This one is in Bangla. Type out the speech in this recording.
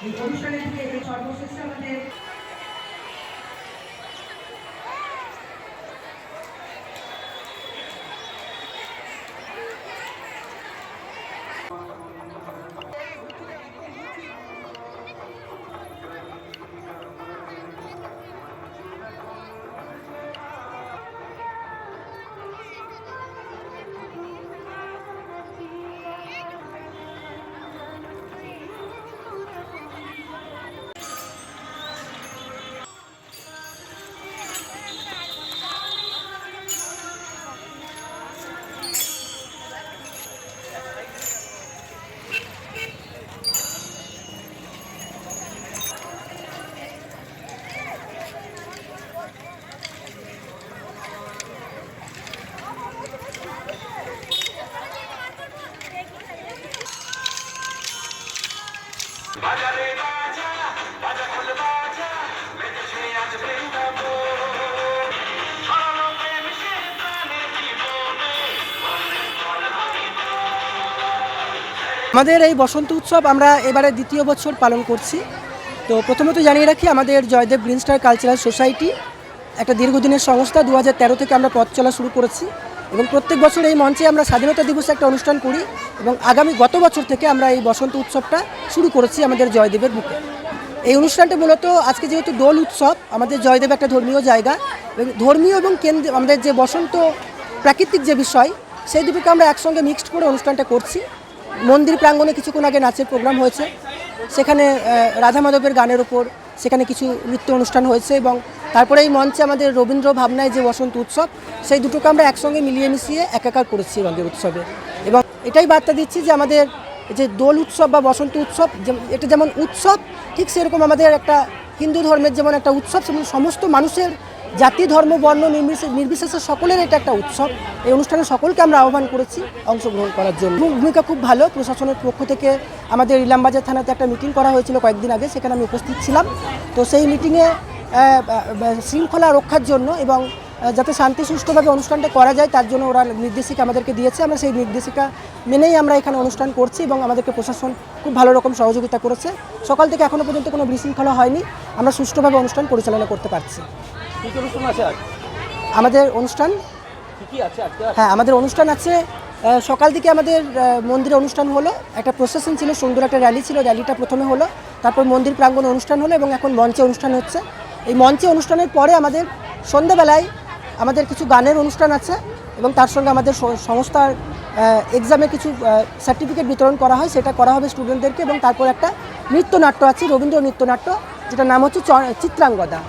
এই অনুষ্ঠানের দিকে এই সর্বশেষ আমাদের বাজারে বাজা বাজা খোল বাজা বেজেছে আজ বৃন্দাবন ছড়ানো প্রেম সে প্রাণে জীবনে আমাদের এই বসন্ত উৎসব আমরা এবারে দ্বিতীয় বছর পালন করছি। তো প্রথমত জানিয়ে রাখি, আমাদের Joydev green star cultural society একটা দীর্ঘদিনের সংস্থা। 2013 থেকে আমরা পথ চলা শুরু করেছি এবং প্রত্যেক বছর এই মঞ্চে আমরা স্বাধীনতা দিবসে একটা অনুষ্ঠান করি এবং গত বছর থেকে আমরা এই বসন্ত উৎসবটা শুরু করেছি আমাদের জয়দেবের বুকে। এই অনুষ্ঠানটা মূলত আজকে যেহেতু দোল উৎসব, আমাদের জয়দেব একটা ধর্মীয় জায়গা এবং ধর্মীয় এবং কেন্দ্র আমাদের যে বসন্ত প্রাকৃতিক যে বিষয়, সেই দুটোকে আমরা একসঙ্গে মিক্সড করে অনুষ্ঠানটা করছি। মন্দির প্রাঙ্গণে কিছুক্ষণ আগে নাচের প্রোগ্রাম হয়েছে, সেখানে রাধা মাধবের গানের ওপর সেখানে কিছু নৃত্য অনুষ্ঠান হয়েছে এবং তারপরে এই মঞ্চে আমাদের রবীন্দ্র ভাবনায় যে বসন্ত উৎসব, সেই দুটোকে আমরা একসঙ্গে মিলিয়ে মিশিয়ে একাকার করেছি রঙের উৎসবে। এবং এটাই বার্তা দিচ্ছি যে আমাদের যে দোল উৎসব বা বসন্ত উৎসব, এটা যেমন উৎসব, ঠিক সেরকম আমাদের একটা হিন্দু ধর্মের যেমন একটা উৎসব, সেমন সমস্ত মানুষের জাতি ধর্ম বর্ণ নির্বিশেষে সকলের এটা একটা উৎসব। এই অনুষ্ঠানে সকলকে আমরা আহ্বান করেছি অংশগ্রহণ করার জন্য। ভূমিকা খুব ভালো, প্রশাসনের পক্ষ থেকে আমাদের ইলামবাজার থানাতে একটা মিটিং করা হয়েছিল কয়েকদিন আগে, সেখানে আমি উপস্থিত ছিলাম। তো সেই মিটিংয়ে শৃঙ্খলা রক্ষার জন্য এবং যাতে শান্তি সুষ্ঠুভাবে অনুষ্ঠানটা করা যায় তার জন্য ওরা নির্দেশিকা আমাদেরকে দিয়েছে। আমরা সেই নির্দেশিকা মেনেই আমরা এখানে অনুষ্ঠান করছি এবং আমাদেরকে প্রশাসন খুব ভালো রকম সহযোগিতা করেছে। সকাল থেকে এখনও পর্যন্ত কোনো বিশৃঙ্খলা হয়নি, আমরা সুষ্ঠুভাবে অনুষ্ঠান পরিচালনা করতে পারছি। আমাদের অনুষ্ঠান হ্যাঁ, আমাদের অনুষ্ঠান আছে। সকাল থেকে আমাদের মন্দিরে অনুষ্ঠান হলো, একটা প্রসেশন ছিল, সুন্দর একটা র্যালি ছিল, র্যালিটা প্রথমে হলো, তারপর মন্দির প্রাঙ্গণে অনুষ্ঠান হলো এবং এখন মঞ্চে অনুষ্ঠান হচ্ছে। এই মঞ্চে অনুষ্ঠানের পরে আমাদের সন্ধ্যাবেলায় আমাদের কিছু গানের অনুষ্ঠান আছে এবং তার সঙ্গে আমাদের সংস্থার এক্সামে কিছু সার্টিফিকেট বিতরণ করা হয়, সেটা করা হবে স্টুডেন্টদেরকে। এবং তারপর একটা নৃত্যনাট্য আছে, রবীন্দ্র নৃত্যনাট্য, যেটার নাম হচ্ছে চিত্রাঙ্গদা।